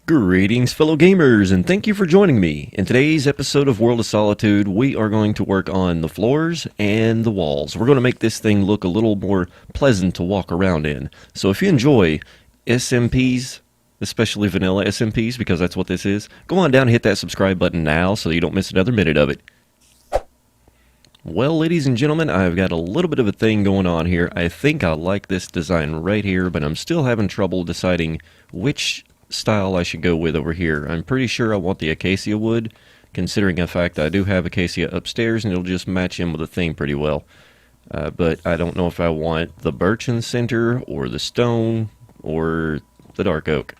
Greetings, fellow gamers, and thank you for joining me. In today's episode of World of Solitude, we are going to work on the floors and the walls. We're going to make this thing look a little more pleasant to walk around in. So if you enjoy SMPs, especially vanilla SMPs, because that's what this is, go on down and hit that subscribe button now so you don't miss another minute of it. Well, ladies and gentlemen, I've got a little bit of a thing going on here. I think I like this design right here, but I'm still having trouble deciding which style I should go with over here. I'm pretty sure I want the acacia wood, considering the fact that I do have acacia upstairs and it'll just match in with the theme pretty well. But I don't know if I want the birch in the center, or the stone, or the dark oak,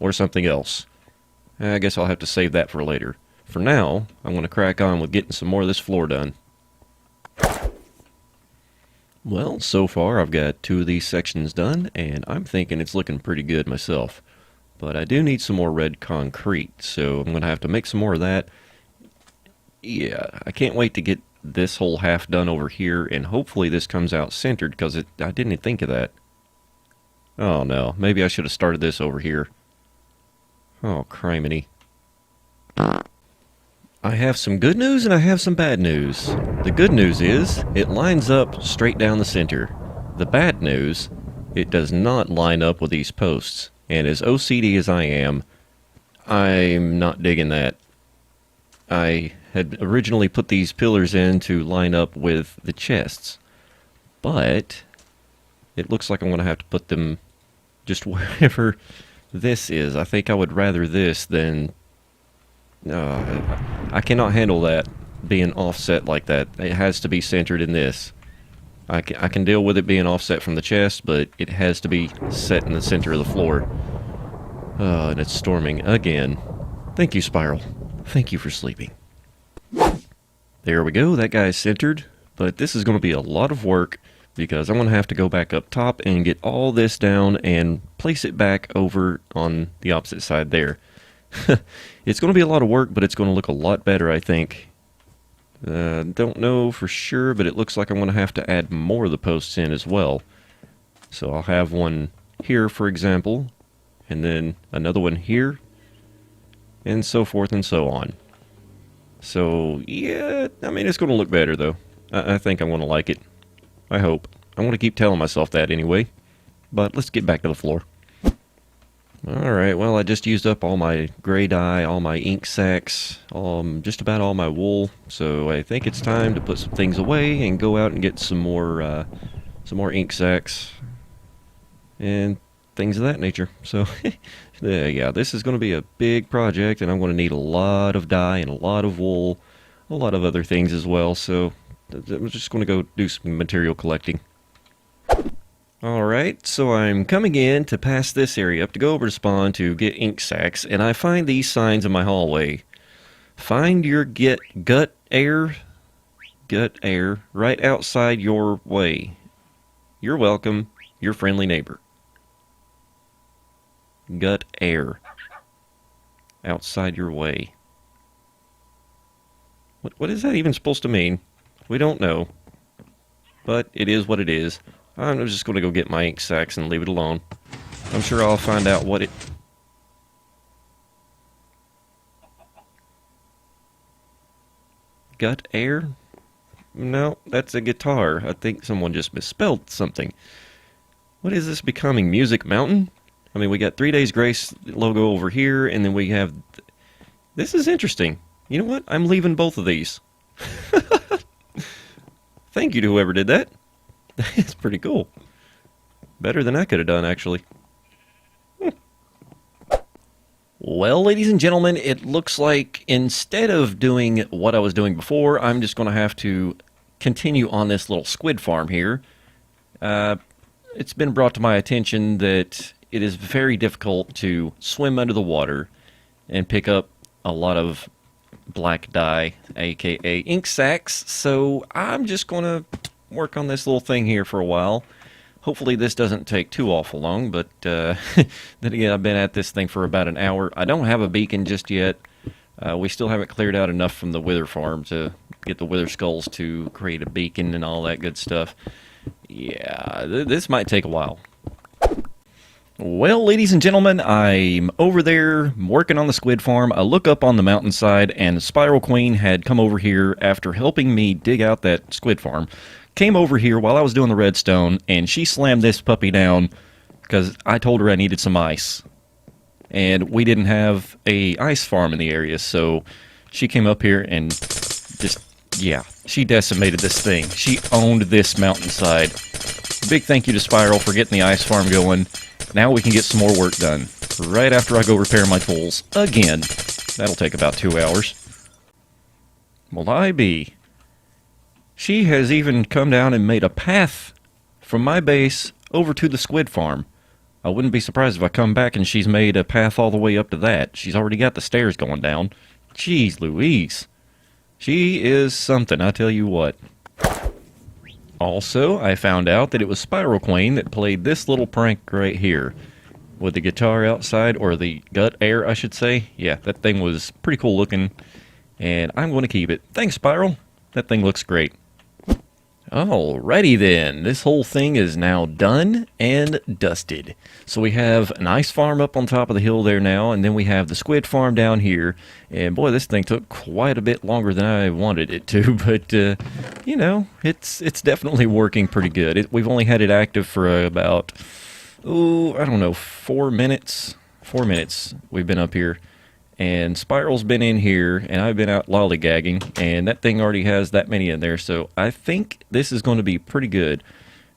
or something else. I guess I'll have to save that for later. For now, I'm going to crack on with getting some more of this floor done. Well, so far I've got 2 of these sections done, and I'm thinking it's looking pretty good myself. But I do need some more red concrete, so I'm going to have to make some more of that. Yeah, I can't wait to get this whole half done over here, and hopefully this comes out centered, because I didn't even think of that. Oh no, maybe I should have started this over here. Oh, criminy. I have some good news and I have some bad news. The good news is, it lines up straight down the center. The bad news, it does not line up with these posts. And as OCD as I am, I'm not digging that. I had originally put these pillars in to line up with the chests. But it looks like I'm going to have to put them just wherever this is. I think I would rather this than... I cannot handle that being offset like that. It has to be centered in this. I can deal with it being offset from the chest, but it has to be set in the center of the floor. And it's storming again. Thank you, Spiral. Thank you for sleeping. There we go, that guy's centered. But this is going to be a lot of work, because I'm going to have to go back up top and get all this down and place it back over on the opposite side there. It's going to be a lot of work, but it's going to look a lot better, I think. Don't know for sure, but it looks like I'm going to have to add more of the posts in as well. So I'll have one here, for example, and then another one here, and so forth and so on. So, yeah, I mean, it's going to look better, though. I think I'm going to like it. I hope. I want to keep telling myself that anyway. But let's get back to the floor. Alright, well, I just used up all my gray dye, all my ink sacks, just about all my wool, so I think it's time to put some things away and go out and get some more ink sacks and things of that nature. So, yeah, this is going to be a big project, and I'm going to need a lot of dye and a lot of wool, a lot of other things as well, so I'm just going to go do some material collecting. Alright, so I'm coming in to pass this area up to go over to spawn to get ink sacks, and I find these signs in my hallway. Find your gut air right outside your way. You're welcome, your friendly neighbor. Gut air outside your way. What is that even supposed to mean? We don't know. But it is what it is. I'm just going to go get my ink sacks and leave it alone. I'm sure I'll find out what it... Gut air? No, that's a guitar. I think someone just misspelled something. What is this becoming? Music Mountain? I mean, we got 3 Days Grace logo over here, and then we have... This is interesting. You know what? I'm leaving both of these. Thank you to whoever did that. It's pretty cool. Better than I could have done, actually. Well, ladies and gentlemen, it looks like instead of doing what I was doing before, I'm just going to have to continue on this little squid farm here. It's been brought to my attention that it is very difficult to swim under the water and pick up a lot of black dye, aka ink sacks, so I'm just going to work on this little thing here for a while. Hopefully this doesn't take too awful long, but then again, I've been at this thing for about an hour. I don't have a beacon just yet. We still haven't cleared out enough from the wither farm to get the wither skulls to create a beacon and all that good stuff. Yeah, this might take a while. Well, ladies and gentlemen, I'm over there working on the squid farm. I look up on the mountainside, and the Spiral Queen had come over here after helping me dig out that squid farm. Came over here while I was doing the redstone, and she slammed this puppy down because I told her I needed some ice. And we didn't have a ice farm in the area, so she came up here and just, yeah, she decimated this thing. She owned this mountainside. Big thank you to Spiral for getting the ice farm going. Now we can get some more work done. Right after I go repair my tools. Again. That'll take about 2 hours. Well, I be. She has even come down and made a path from my base over to the squid farm. I wouldn't be surprised if I come back and she's made a path all the way up to that. She's already got the stairs going down. Jeez Louise. She is something, I tell you what. Also, I found out that it was Spiral Queen that played this little prank right here. With the guitar outside, or the gut air, I should say. Yeah, that thing was pretty cool looking, and I'm going to keep it. Thanks, Spiral. That thing looks great. Alrighty then, this whole thing is now done and dusted. So we have an ice farm up on top of the hill there now, and then we have the squid farm down here. And boy, this thing took quite a bit longer than I wanted it to, but you know, it's definitely working pretty good. We've only had it active for about, I don't know, 4 minutes. 4 minutes we've been up here. And Spiral's been in here, and I've been out lollygagging, and that thing already has that many in there, so I think this is going to be pretty good.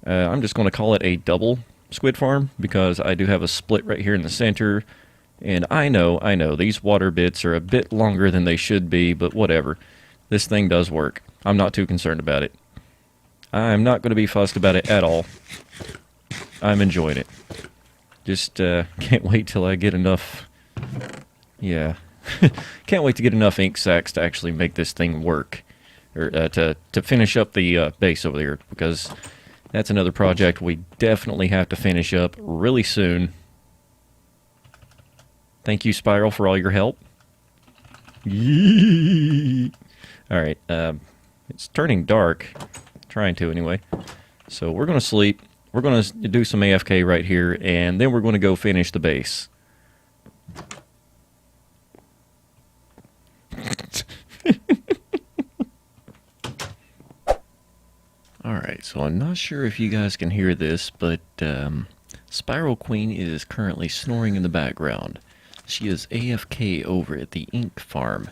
I'm just going to call it a double squid farm, because I do have a split right here in the center, and I know, these water bits are a bit longer than they should be, but whatever. This thing does work. I'm not too concerned about it. I'm not going to be fussed about it at all. I'm enjoying it. Just can't wait till I get enough... Yeah, can't wait to get enough ink sacks to actually make this thing work, or to finish up the base over there, because that's another project we definitely have to finish up really soon. Thank you, Spiral, for all your help. Alright, it's turning dark, trying to anyway, so we're going to sleep, we're going to do some AFK right here, and then we're going to go finish the base. Alright, so I'm not sure if you guys can hear this, but Spiral Queen is currently snoring in the background. She is AFK over at the ink farm.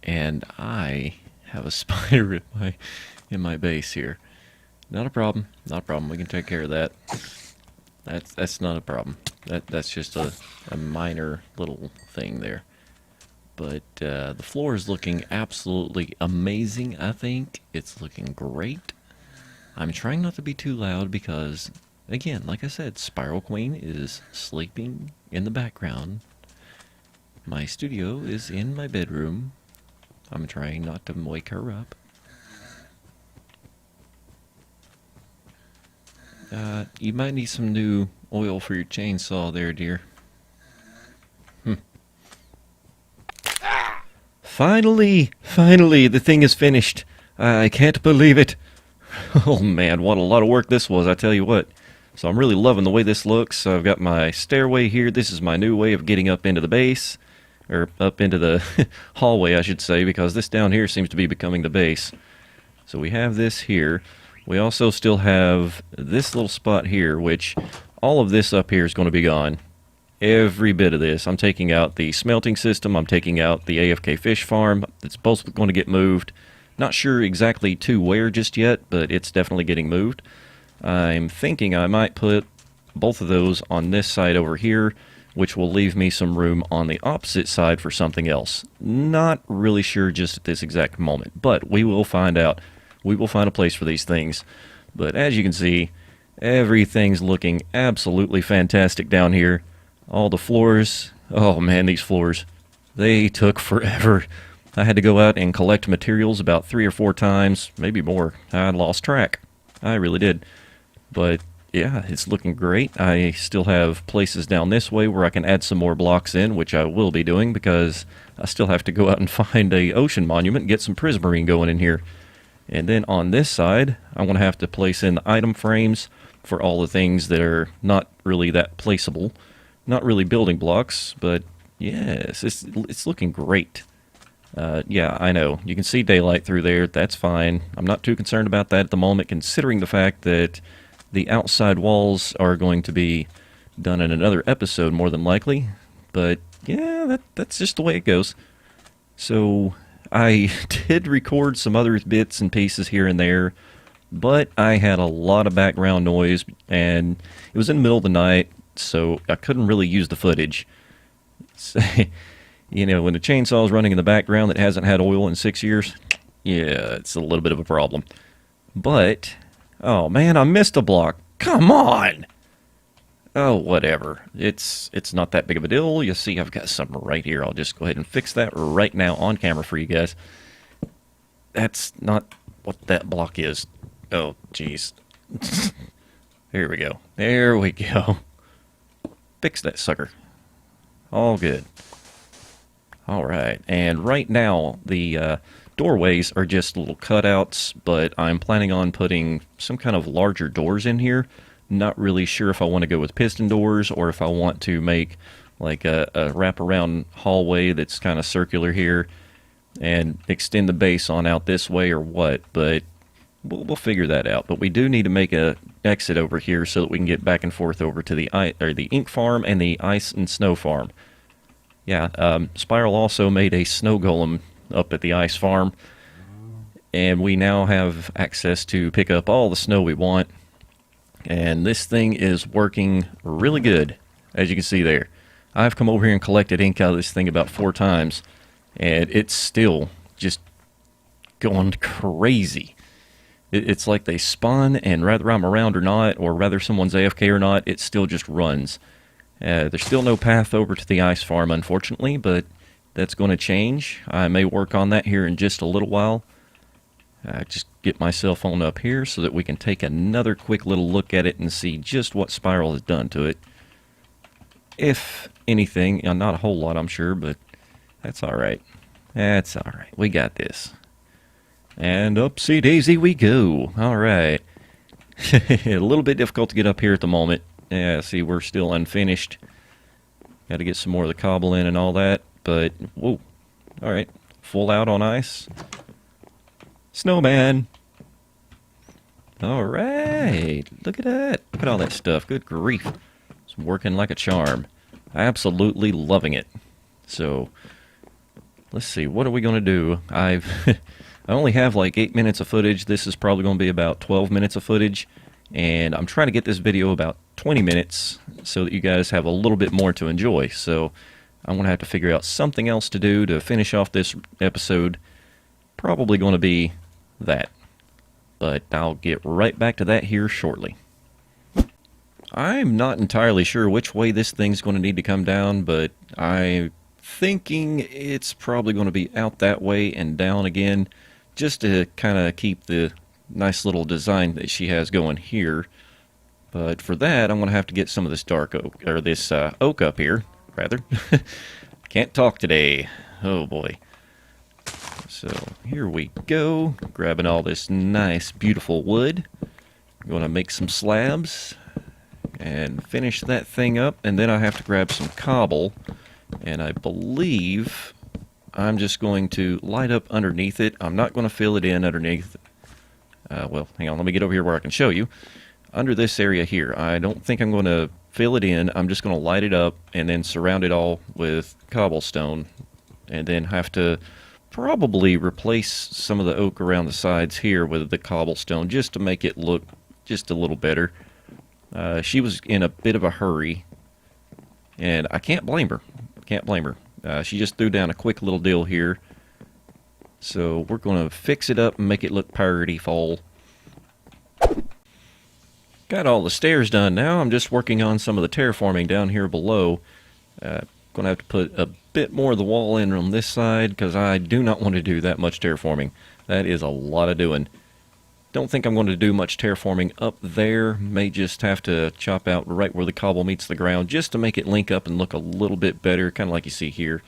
And I have a spider in my base here. Not a problem, not a problem. We can take care of that. That's not a problem. That's just a minor little thing there. But the floor is looking absolutely amazing, I think. It's looking great. I'm trying not to be too loud because, again, like I said, Spiral Queen is sleeping in the background. My studio is in my bedroom. I'm trying not to wake her up. You might need some new oil for your chainsaw there, dear. Finally, the thing is finished. I can't believe it. Oh man, what a lot of work this was, I tell you what. So I'm really loving the way this looks. So I've got my stairway here. This is my new way of getting up into the base. Or up into the hallway, I should say, because this down here seems to be becoming the base. So we have this here. We also still have this little spot here, which all of this up here is going to be gone. Every bit of this. I'm taking out the smelting system. I'm taking out the AFK fish farm. It's both going to get moved. Not sure exactly to where just yet, but it's definitely getting moved. I'm thinking I might put both of those on this side over here, which will leave me some room on the opposite side for something else. Not really sure just at this exact moment, but we will find out. We will find a place for these things. But as you can see, everything's looking absolutely fantastic down here. All the floors, oh man, these floors, they took forever. I had to go out and collect materials about 3 or 4 times, maybe more. I lost track. I really did. But yeah, it's looking great. I still have places down this way where I can add some more blocks in, which I will be doing because I still have to go out and find a ocean monument and get some prismarine going in here. And then on this side, I'm going to have to place in the item frames for all the things that are not really that placeable. Not really building blocks, but yes, it's looking great. Yeah, I know. You can see daylight through there. That's fine. I'm not too concerned about that at the moment, considering the fact that the outside walls are going to be done in another episode, more than likely. But yeah, that's just the way it goes. So I did record some other bits and pieces here and there, but I had a lot of background noise, and it was in the middle of the night, so I couldn't really use the footage. So, you know, when the chainsaw is running in the background that hasn't had oil in 6 years, yeah, it's a little bit of a problem. But, oh man, I missed a block. Come on! Oh, whatever. It's not that big of a deal. You see, I've got something right here. I'll just go ahead and fix that right now on camera for you guys. That's not what that block is. Oh, jeez. Here we go. There we go. Fix that sucker. All good. All right. And right now, the doorways are just little cutouts, but I'm planning on putting some kind of larger doors in here. Not really sure if I want to go with piston doors or if I want to make like a wraparound hallway that's kind of circular here and extend the base on out this way or what, but we'll figure that out. But we do need to make a exit over here so that we can get back and forth over to the ink farm and the ice and snow farm. Yeah, Spiral also made a snow golem up at the ice farm, and we now have access to pick up all the snow we want. And this thing is working really good, as you can see there. I've come over here and collected ink out of this thing about 4 times, and it's still just going crazy. It's like they spun, and whether I'm around or not, or whether someone's AFK or not, it still just runs. There's still no path over to the ice farm, unfortunately, but that's going to change. I may work on that here in just a little while. Just get my cell phone up here so that we can take another quick little look at it and see just what Spiral has done to it. If anything, not a whole lot, I'm sure, but that's alright. That's alright. We got this. And upsy daisy we go. Alright. A little bit difficult to get up here at the moment. Yeah, see, we're still unfinished. Got to get some more of the cobble in and all that, but, whoa. Alright. Full out on ice. Snowman! Alright, look at that. Look at all that stuff. Good grief. It's working like a charm. Absolutely loving it. So, let's see, what are we going to do? I only have like 8 minutes of footage. This is probably going to be about 12 minutes of footage. And I'm trying to get this video about 20 minutes so that you guys have a little bit more to enjoy. So, I'm going to have to figure out something else to do to finish off this episode. Probably going to be that, but I'll get right back to that here shortly. I'm not entirely sure which way this thing's going to need to come down, but I'm thinking it's probably going to be out that way and down again, just to kind of keep the nice little design that she has going here. But for that, I'm going to have to get some of this dark oak, or this oak up here, rather. Can't talk today. Oh boy. So here we go, grabbing all this nice, beautiful wood. I'm going to make some slabs and finish that thing up, and then I have to grab some cobble, and I believe I'm just going to light up underneath it. I'm not going to fill it in underneath. Well, hang on, let me get over here where I can show you. Under this area here, I don't think I'm going to fill it in. I'm just going to light it up and then surround it all with cobblestone, and then have to probably replace some of the oak around the sides here with the cobblestone just to make it look just a little better. She was in a bit of a hurry, and I can't blame her. Can't blame her. She just threw down a quick little deal here. So we're going to fix it up and make it look pretty full. Got all the stairs done now. I'm just working on some of the terraforming down here below. Going to have to put a bit more of the wall in on this side because I do not want to do that much terraforming. That is a lot of doing. Don't think I'm going to do much terraforming up there. May just have to chop out right where the cobble meets the ground just to make it link up and look a little bit better, kind of like you see here.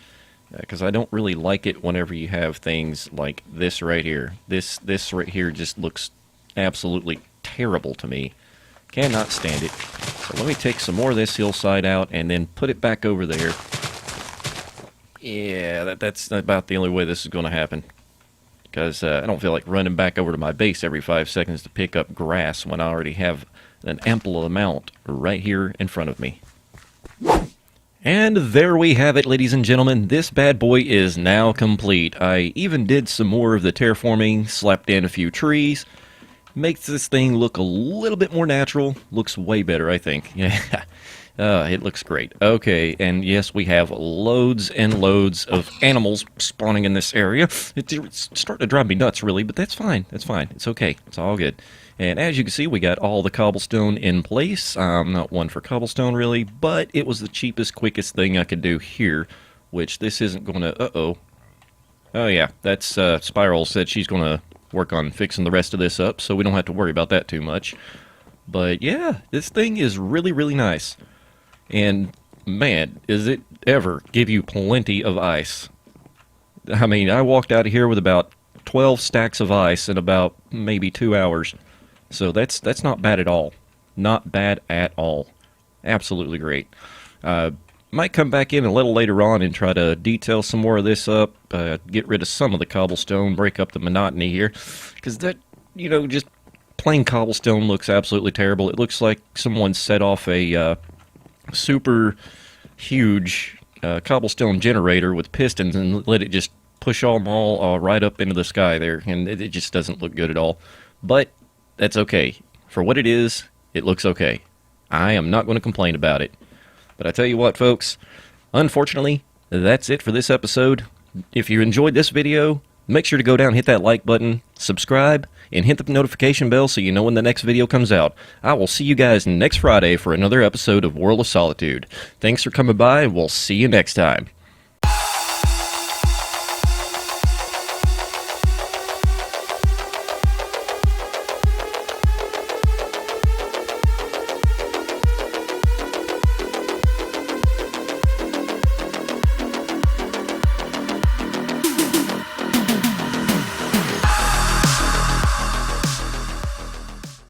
Because I don't really like it whenever you have things like this right here. This right here just looks absolutely terrible to me. Cannot stand it. So let me take some more of this hillside out and then put it back over there. Yeah, that's about the only way this is going to happen. Because I don't feel like running back over to my base every 5 seconds to pick up grass when I already have an ample amount right here in front of me. And there we have it, ladies and gentlemen. This bad boy is now complete. I even did some more of the terraforming, slapped in a few trees. Makes this thing look a little bit more natural. Looks way better, I think. Yeah. It looks great. Okay, and yes, we have loads and loads of animals spawning in this area. It's starting to drive me nuts, really, but that's fine. That's fine. It's okay. It's all good. And as you can see, we got all the cobblestone in place. Not one for cobblestone, really, but it was the cheapest, quickest thing I could do here, which this isn't going to... Uh-oh. Oh, yeah, that's Spiral said she's going to work on fixing the rest of this up, so we don't have to worry about that too much. But, yeah, this thing is really, really nice. And, man, does it ever give you plenty of ice. I mean, I walked out of here with about 12 stacks of ice in about maybe 2 hours. So that's not bad at all. Not bad at all. Absolutely great. Might come back in a little later on and try to detail some more of this up. Get rid of some of the cobblestone, break up the monotony here. Because that, just plain cobblestone looks absolutely terrible. It looks like someone set off a... super huge cobblestone generator with pistons and let it just push them all right up into the sky there, and it just doesn't look good at all. But that's okay. For what it is, it looks okay. I am not going to complain about it. But I tell you what, folks, unfortunately, that's it for this episode. If you enjoyed this video, make sure to go down and hit that like button, subscribe, and hit the notification bell so you know when the next video comes out. I will see you guys next Friday for another episode of World of Solitude. Thanks for coming by, and we'll see you next time.